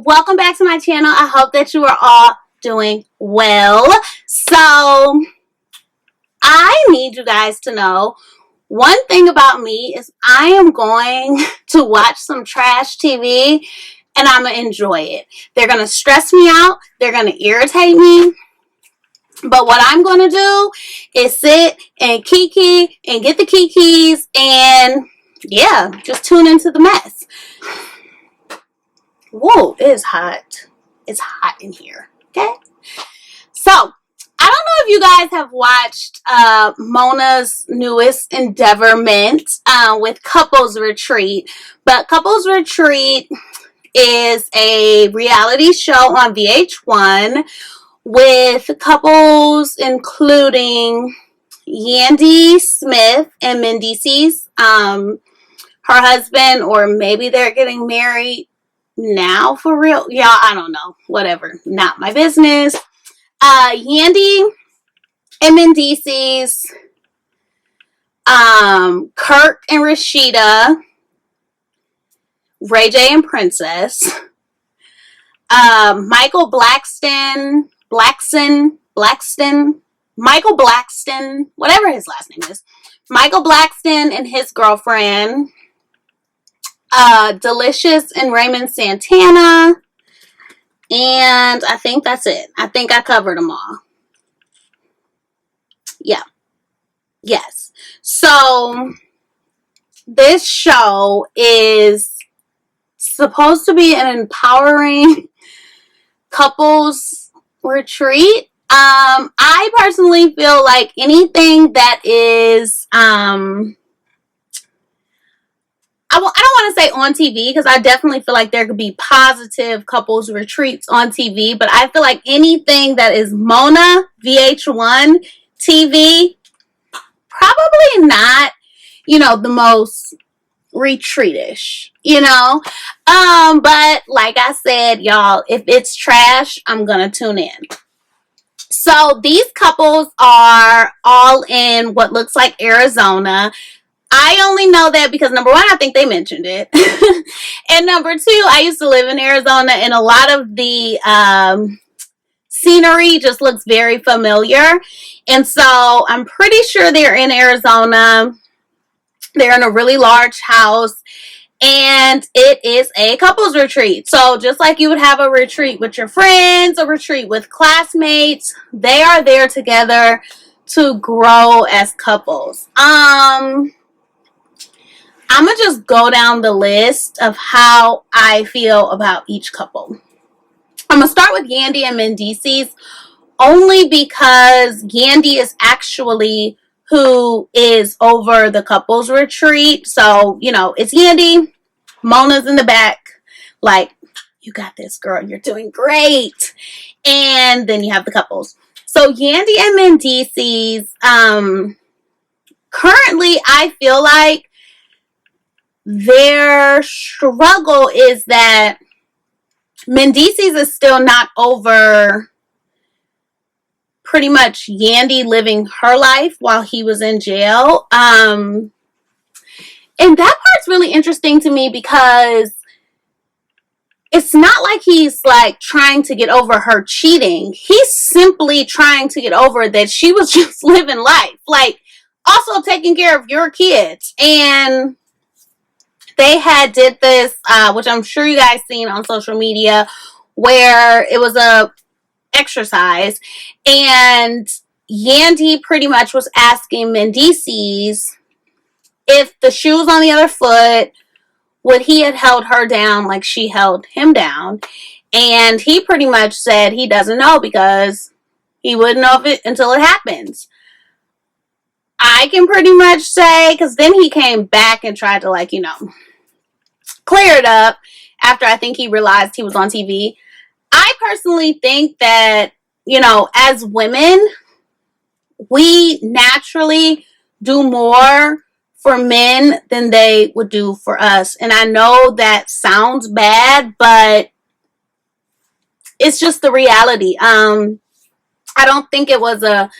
welcome back to my channel. I hope that you are all doing well. So I need you guys to know one thing about me is I am going to watch some trash TV and I'm going to enjoy it. They're going to stress me out. They're going to irritate me. But what I'm going to do is sit and kiki and get the kikis and yeah, just tune into the mess. Whoa, it is hot. It's hot in here. Okay. So, I don't know if you guys have watched Mona's newest endeavorment with Couples Retreat. But Couples Retreat is a reality show on VH1 with couples including Yandy Smith and Mendices, her husband, or maybe they're getting married now for real. Y'all, I don't know. Whatever. Not my business. Yandy and Mendices, Kirk and Rashida, Ray J and Princess, Michael Blackson, Michael Blackson, whatever his last name is, Michael Blackson and his girlfriend, Delicious and Raymond Santana, and I think that's it. I think I covered them all. Yeah. Yes. So, this show is supposed to be an empowering couples retreat. I personally feel like anything that is, I don't want to say on TV because I definitely feel like there could be positive couples retreats on TV, but I feel like anything that is Mona VH1 TV, probably not, the most retreatish, but like I said, y'all, if it's trash, I'm gonna tune in. So these couples are all in what looks like Arizona. I only know that because number one, I think they mentioned it. And number two, I used to live in Arizona and a lot of the scenery just looks very familiar. And so I'm pretty sure they're in Arizona. They're in a really large house and it is a couples retreat. So just like you would have a retreat with your friends, a retreat with classmates, they are there together to grow as couples. I'm going to just go down the list of how I feel about each couple. I'm going to start with Yandy and Mendices only because Yandy is actually who is over the couples retreat. So, it's Yandy. Mona's in the back. Like, you got this, girl. You're doing great. And then you have the couples. So, Yandy and Mendices, currently, I feel like their struggle is that Mendices is still not over pretty much Yandy living her life while he was in jail. And that part's really interesting to me because it's not like he's like trying to get over her cheating. He's simply trying to get over that she was just living life. Like, also taking care of your kids. And they had did this, which I'm sure you guys seen on social media, where it was a exercise and Yandy pretty much was asking Mendices if the shoe was on the other foot, would he have held her down like she held him down? And he pretty much said he doesn't know because he wouldn't know it until it happens. I can pretty much say, because then he came back and tried to clear it up after I think he realized he was on TV. I personally think that, as women, we naturally do more for men than they would do for us. And I know that sounds bad, but it's just the reality. I don't think it was a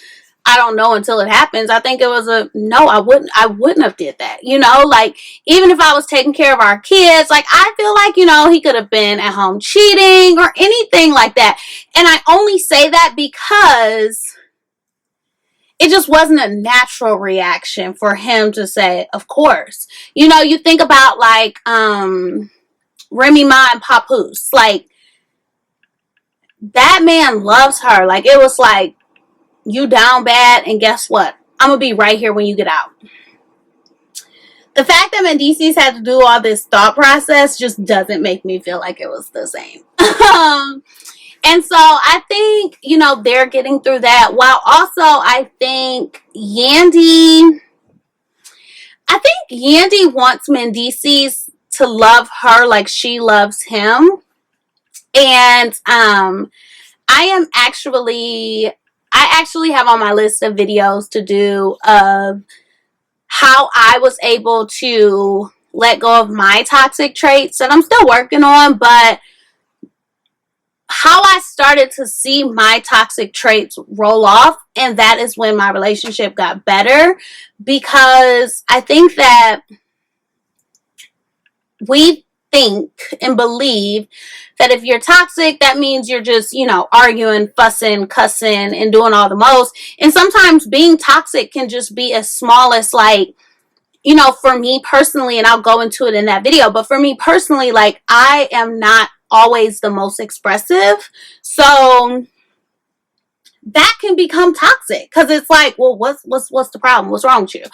I don't know until it happens. I think it was a no, I wouldn't have did that. You know, like even if I was taking care of our kids, like I feel like, you know, he could have been at home cheating or anything like that. And I only say that because it just wasn't a natural reaction for him to say, of course. You know, you think about like Remy Ma and Papoose. Like, that man loves her. Like, it was like, you down bad, and guess what? I'm going to be right here when you get out. The fact that Mendices had to do all this thought process just doesn't make me feel like it was the same. And so I think, you know, they're getting through that. While also I think Yandy wants Mendices to love her like she loves him. And I actually have on my list of videos to do of how I was able to let go of my toxic traits that I'm still working on, but how I started to see my toxic traits roll off, and that is when my relationship got better, because I think that we think and believe that if you're toxic, that means you're just, you know, arguing, fussing, cussing, and doing all the most. And sometimes being toxic can just be as small as, like, you know, for me personally, and I'll go into it in that video, but for me personally, like, I am not always the most expressive. So that can become toxic, because it's like, well, what's the problem? What's wrong with you?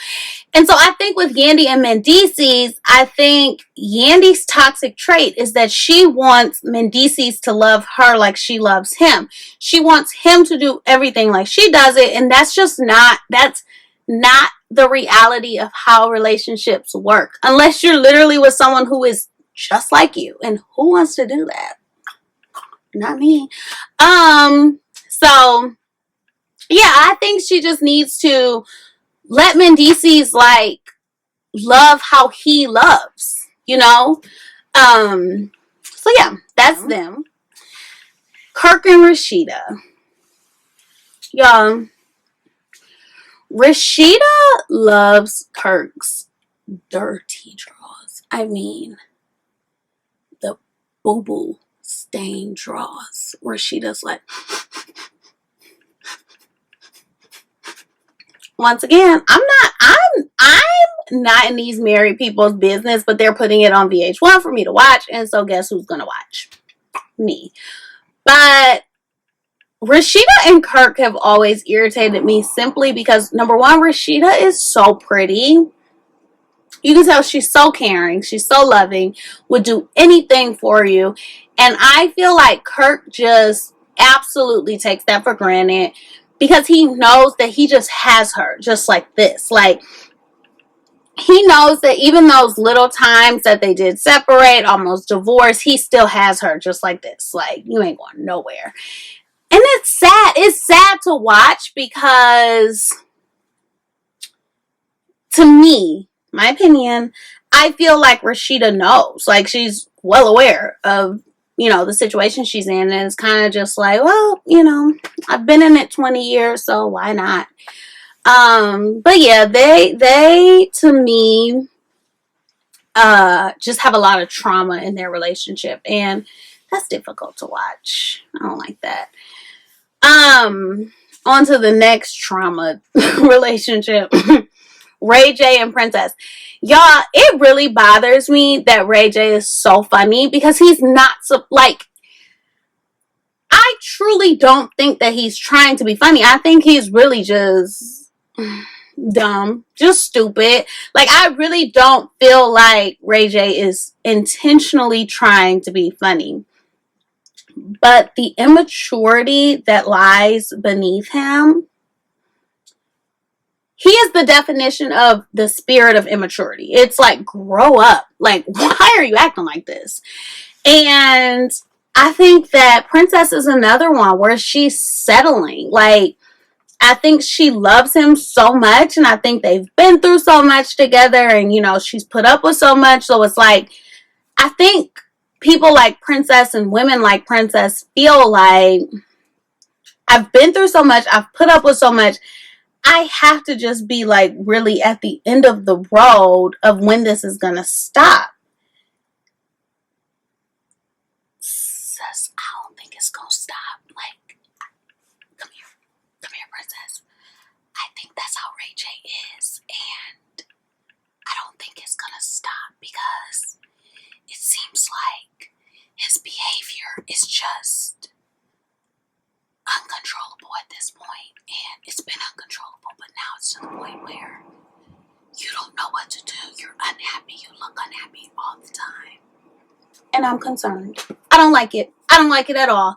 And so I think with Yandy and Mendices, I think Yandy's toxic trait is that she wants Mendices to love her like she loves him. She wants him to do everything like she does it, and that's not the reality of how relationships work, unless you're literally with someone who is just like you, and who wants to do that? Not me. So yeah, I think she just needs to let Mendices, like, love how he loves, you know? So yeah, that's them. Kirk and Rashida. Y'all, Rashida loves Kirk's dirty drawers. I mean, the boo-boo stained drawers. Rashida's like, once again, I'm not in these married people's business, but they're putting it on VH1 for me to watch, and so guess who's gonna watch? Me. But Rashida and Kirk have always irritated me, simply because, number one, Rashida is so pretty. You can tell she's so caring, she's so loving, would do anything for you, and I feel like Kirk just absolutely takes that for granted, because he knows that he just has her just like this. Like, he knows that even those little times that they did separate, almost divorce, he still has her just like this. Like, you ain't going nowhere. And it's sad. It's sad to watch, because to me, my opinion, I feel like Rashida knows. Like, she's well aware of, you know, the situation she's in, and it's kind of just like, well, you know, I've been in it 20 years, so why not? But yeah, they to me just have a lot of trauma in their relationship, and that's difficult to watch. I don't like that. On to the next trauma relationship. Ray J and Princess. Y'all, it really bothers me that Ray J is so funny, because he's not so, like, I truly don't think that he's trying to be funny. I think he's really just dumb, just stupid. Like, I really don't feel like Ray J is intentionally trying to be funny. But the immaturity that lies beneath him, he is the definition of the spirit of immaturity. It's like, grow up. Like, why are you acting like this? And I think that Princess is another one where she's settling. Like, I think she loves him so much, and I think they've been through so much together, and, you know, she's put up with so much. So it's like, I think people like Princess and women like Princess feel like, I've been through so much, I've put up with so much, I have to just be like really at the end of the road of when this is gonna stop. Sis, I don't think it's gonna stop. Like, come here, princess. I think that's how Ray J is, and I don't think it's gonna stop because it seems like his behavior is just uncontrollable at this point, and it's been uncontrollable, but now it's to the point where you don't know what to do. You're unhappy. You look unhappy all the time, and I'm concerned. I don't like it. I don't like it at all.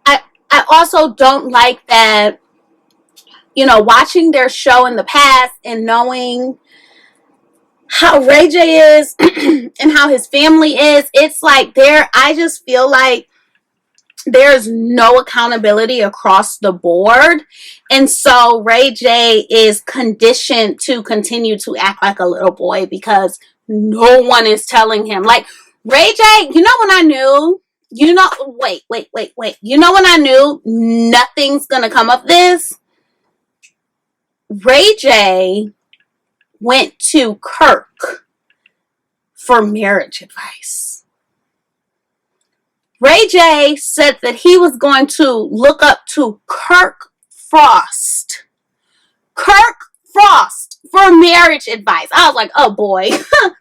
I also don't like that, you know, watching their show in the past and knowing how Ray J is and how his family is. It's like I just feel like there's no accountability across the board. And so Ray J is conditioned to continue to act like a little boy because no one is telling him. Like, Ray J, you know when I knew, you know, wait. You know when I knew nothing's gonna come of this? Ray J went to Kirk for marriage advice. Ray J said that he was going to look up to Kirk Frost. Kirk Frost for marriage advice. I was like, oh boy,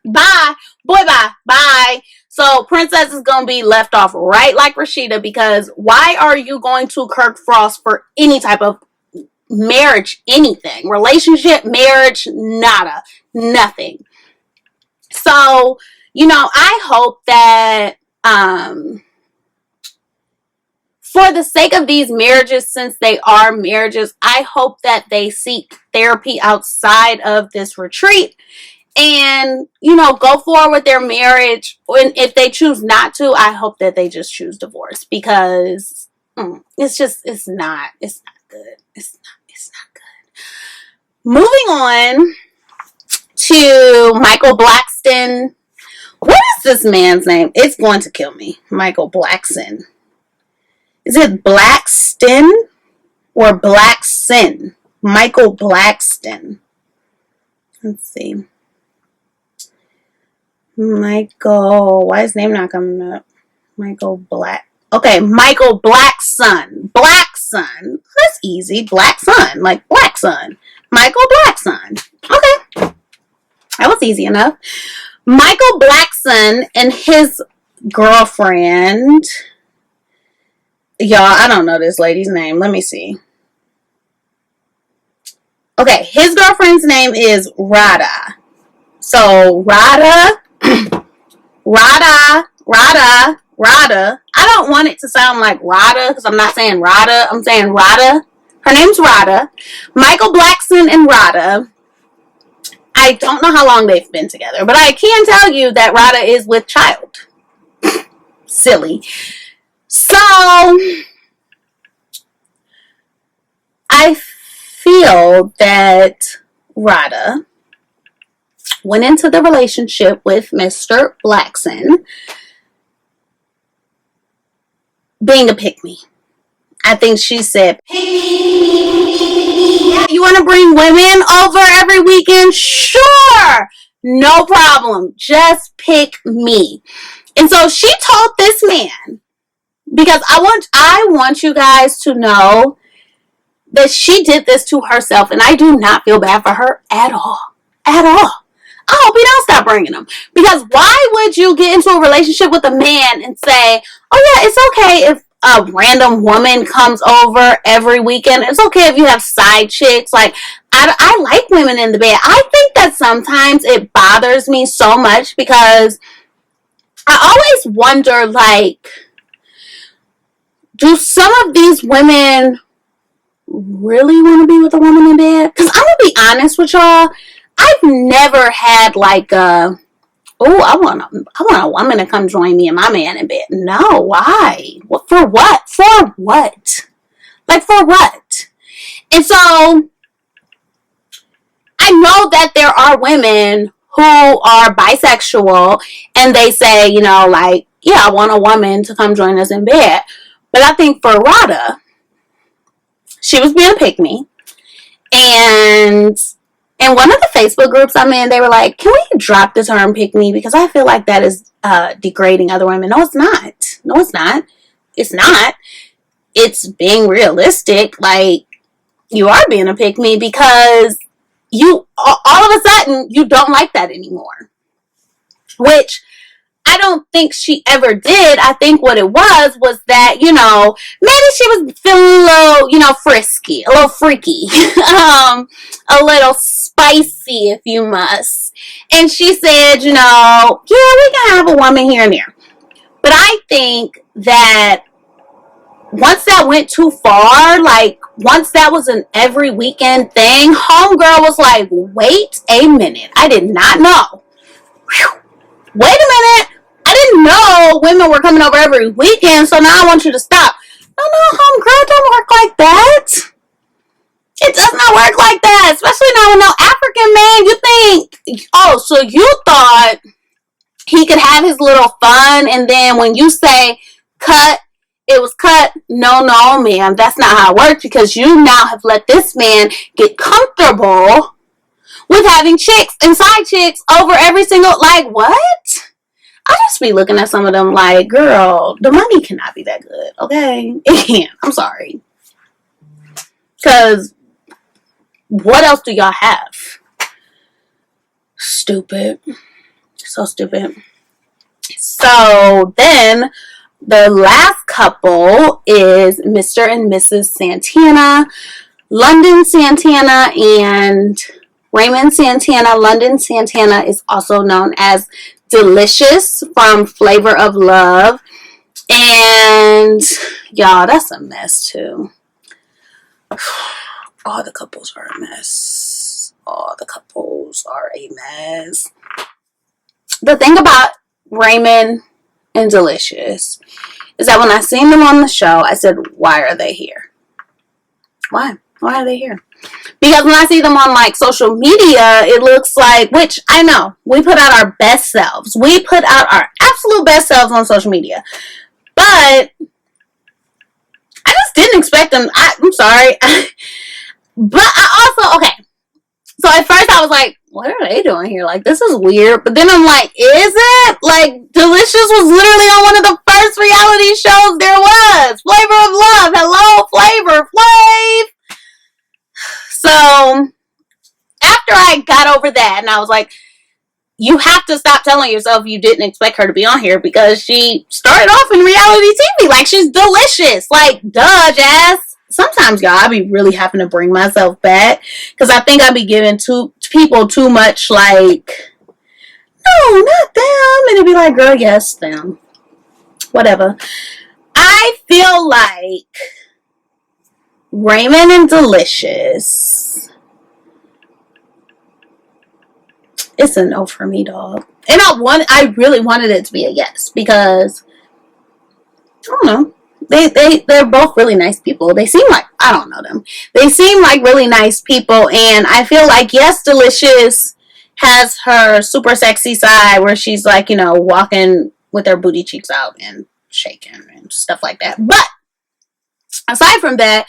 bye. Boy, bye. So Princess is going to be left off right like Rashida, because why are you going to Kirk Frost for any type of marriage, anything, relationship, marriage, nada, nothing. So, you know, I hope that for the sake of these marriages, since they are marriages, I hope that they seek therapy outside of this retreat and, you know, go forward with their marriage. And if they choose not to, I hope that they just choose divorce, because it's not good. It's not good. Moving on to Michael Blackson. What is this man's name? It's going to kill me. Michael Blackson. Is it Blackston or Blackson? Michael Blackston. Let's see. Michael. Why is his name not coming up? Michael Black. Okay, Michael Blackson. Blackson. That's easy. Black Sun. Like Black Sun. Michael Blackson. Okay. That was easy enough. Michael Blackson and his girlfriend. Y'all, I don't know this lady's name. Let me see. Okay, his girlfriend's name is Radha. So, Radha. I don't want it to sound like Radha, because I'm not saying Radha. I'm saying Radha. Her name's Radha. Michael Blackson and Radha. I don't know how long they've been together, but I can tell you that Radha is with child. Silly. So, I feel that Radha went into the relationship with Mr. Blackson being a pick-me. I think she said, you want to bring women over every weekend? Sure. No problem. Just pick me. And so she told this man, because I want you guys to know that she did this to herself, and I do not feel bad for her at all. At all. I hope he don't stop bringing them. Because why would you get into a relationship with a man and say, oh yeah, it's okay if a random woman comes over every weekend. It's okay if you have side chicks. Like, I like women in the bed. I think that sometimes it bothers me so much because I always wonder, like, do some of these women really want to be with a woman in bed? Because I'm going to be honest with y'all. I've never had like I want a woman to come join me and my man in bed. No, why? What, for what? For what? Like, for what? And so I know that there are women who are bisexual and they say, you know, like, yeah, I want a woman to come join us in bed. But I think for Radha, she was being a pick-me. And in one of the Facebook groups I'm in, they were like, can we drop the term pick me? Because I feel like that is degrading other women. No, it's not. No, it's not. It's not. It's being realistic. Like, you are being a pick me because you, all of a sudden, you don't like that anymore. Which I don't think she ever did. I think what it was that, you know, maybe she was feeling a little, you know, frisky, a little freaky, a little spicy, if you must. And she said, you know, yeah, we can have a woman here and there. But I think that once that went too far, like, once that was an every weekend thing, homegirl was like, wait a minute. I did not know. Whew. Wait a minute. I didn't know women were coming over every weekend, so now I want you to stop. No, homegirl, don't work like that. It does not work like that, especially not with no African man. You think, oh, so you thought he could have his little fun, and then when you say cut, it was cut. No, ma'am, that's not how it works, because you now have let this man get comfortable with having chicks and side chicks over every single, like, what? I just be looking at some of them like, girl, the money cannot be that good, okay? It can't. I'm sorry. Because what else do y'all have? Stupid. So stupid. So then the last couple is Mr. and Mrs. Santana. London Santana and Raymond Santana. London Santana is also known as Delicious from Flavor of Love. And y'all, that's a mess too. All the couples are a mess. All the couples are a mess. The thing about Raymond and Delicious is that when I seen them on the show, I said, why are they here? Why are they here? Because when I see them on, like, social media, it looks like, which I know, we put out our best selves. We put out our absolute best selves on social media. But I just didn't expect them. I'm sorry. But I also, okay. So at first I was like, what are they doing here? Like, this is weird. But then I'm like, is it? Like, Delicious was literally on one of the first reality shows there was. Flavor of Love. Hello, Flavor Flav. So after I got over that, and I was like, you have to stop telling yourself you didn't expect her to be on here, because she started off in reality TV. Like, she's delicious. Like, duh, Jazz. Sometimes, y'all, I be really having to bring myself back, because I think I be giving people too much, like, no, not them. And it'd be like, girl, yes, them. Whatever. I feel like Raymond and Delicious, it's a no for me, dog. And I really wanted it to be a yes, because I don't know. They're both really nice people. They seem like, I don't know them. They seem like really nice people, and I feel like, yes, Delicious has her super sexy side where she's like, you know, walking with her booty cheeks out and shaking and stuff like that. But aside from that,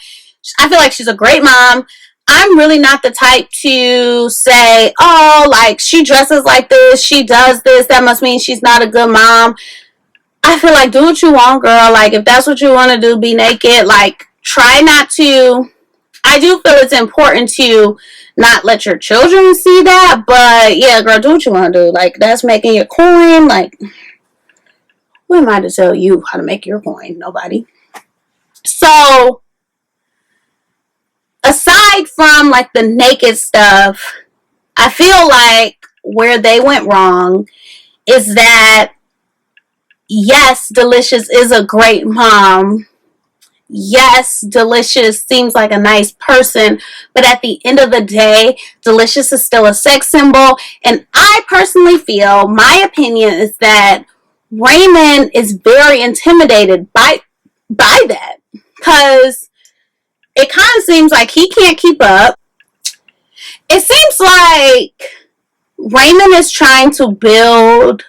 I feel like she's a great mom. I'm really not the type to say, oh, like, she dresses like this, she does this, that must mean she's not a good mom. I feel like, do what you want, girl. Like, if that's what you want to do, be naked. Like, try not to. I do feel it's important to not let your children see that. But, yeah, girl, do what you want to do. Like, that's making your coin. Like, who am I to tell you how to make your coin? Nobody. So, aside from, like, the naked stuff, I feel like where they went wrong is that, yes, Delicious is a great mom. Yes, Delicious seems like a nice person. But at the end of the day, Delicious is still a sex symbol. And I personally feel, my opinion is that Raymond is very intimidated by that. Because it kind of seems like he can't keep up. It seems like Raymond is trying to build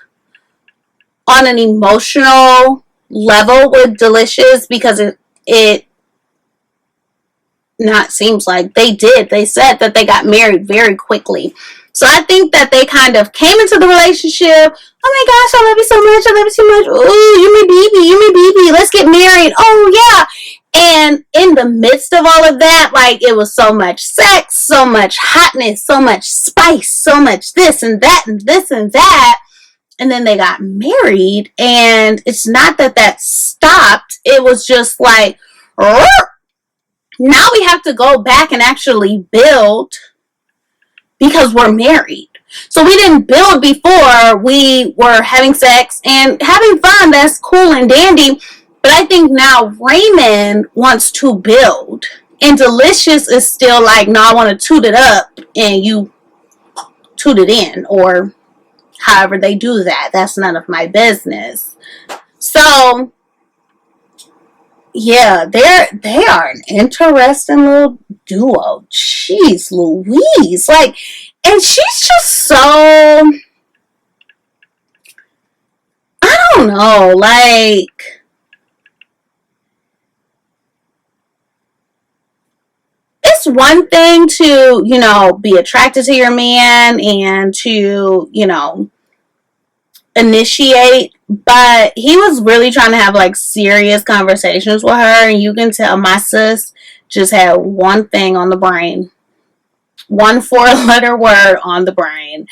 on an emotional level with Delicious, because it not seems like, they did. They said that they got married very quickly. So I think that they kind of came into the relationship. Oh my gosh, I love you so much. I love you so much. Ooh, you my baby. You my baby. Let's get married. Oh yeah. And in the midst of all of that, like, it was so much sex, so much hotness, so much spice, so much this and that and this and that. And then they got married, and it's not that that stopped. It was just like, now we have to go back and actually build because we're married. So we didn't build before. We were having sex and having fun. That's cool and dandy. But I think now Raymond wants to build. And Delicious is still like, no, I want to toot it up and you toot it in. Or however they do that. That's none of my business. So, yeah, they are an interesting little duo. Jeez Louise. Like, and she's just so, I don't know, like, it's one thing to, you know, be attracted to your man and to, you know, initiate, but he was really trying to have like serious conversations with her, and you can tell my sis just had one thing on the brain, one 4-letter word on the brain.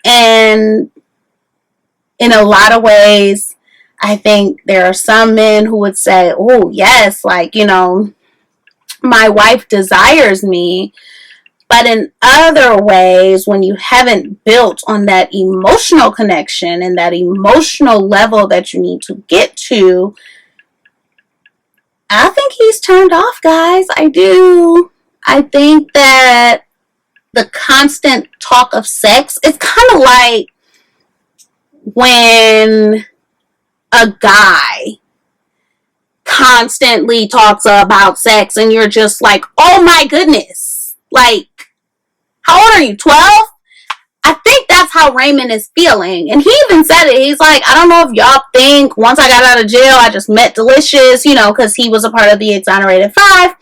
And in a lot of ways, I think there are some men who would say, oh yes, like, you know, my wife desires me. But in other ways, when you haven't built on that emotional connection and that emotional level that you need to get to, I think he's turned off, guys. I do. I think that the constant talk of sex, it's kind of like when a guy constantly talks about sex and you're just like, oh my goodness. Like, how old are you, 12? I think that's how Raymond is feeling. And he even said it. He's like, I don't know if y'all think once I got out of jail, I just met Delicious, you know, because he was a part of the Exonerated Five.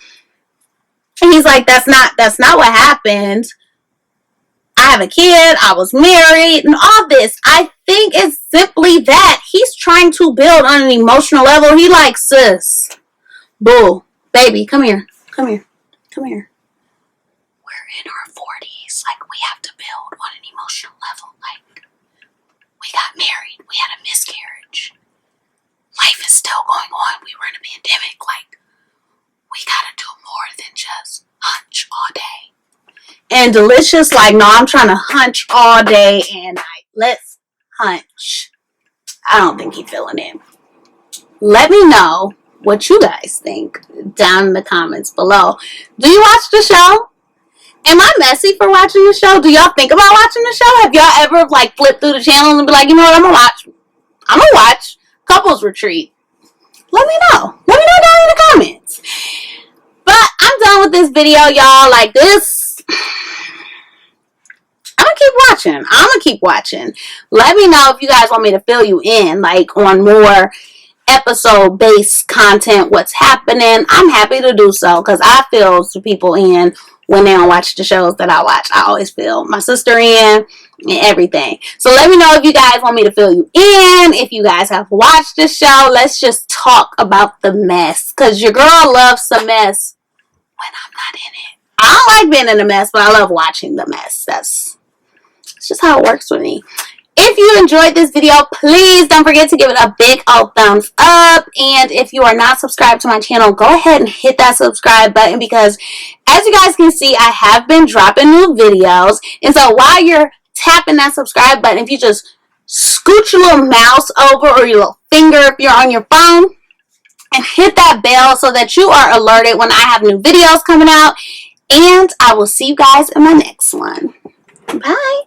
And he's like, that's not what happened. I have a kid. I was married and all this. I think it's simply that he's trying to build on an emotional level. He like, sis, boo, baby, come here. Come here. Come here. We're in our 40s. Like, we have to build on an emotional level. Like, we got married. We had a miscarriage. Life is still going on. We were in a pandemic. Like, we gotta do more than just hunch all day. And Delicious, like, no, I'm trying to hunch all day and night. Let's hunch. I don't think he's feeling it. Let me know what you guys think down in the comments below. Do you watch the show? Am I messy for watching the show? Do y'all think about watching the show? Have y'all ever, like, flipped through the channel and be like, you know what, I'm gonna watch Couples Retreat. Let me know. Let me know down in the comments. But I'm done with this video, y'all. Like, this, I'm gonna keep watching. Let me know if you guys want me to fill you in, like, on more episode-based content, what's happening. I'm happy to do so, because I fill some people in when they don't watch the shows that I watch. I always fill my sister in and everything. So let me know if you guys want me to fill you in. If you guys have watched the show, let's just talk about the mess, because your girl loves some mess when I'm not in it. I don't like being in a mess, but I love watching the mess. That's just how it works with me. If you enjoyed this video, please don't forget to give it a big old thumbs up. And if you are not subscribed to my channel, go ahead and hit that subscribe button, because as you guys can see, I have been dropping new videos. And so while you're tapping that subscribe button, if you just scoot your little mouse over, or your little finger if you're on your phone, and hit that bell so that you are alerted when I have new videos coming out. And I will see you guys in my next one. Bye.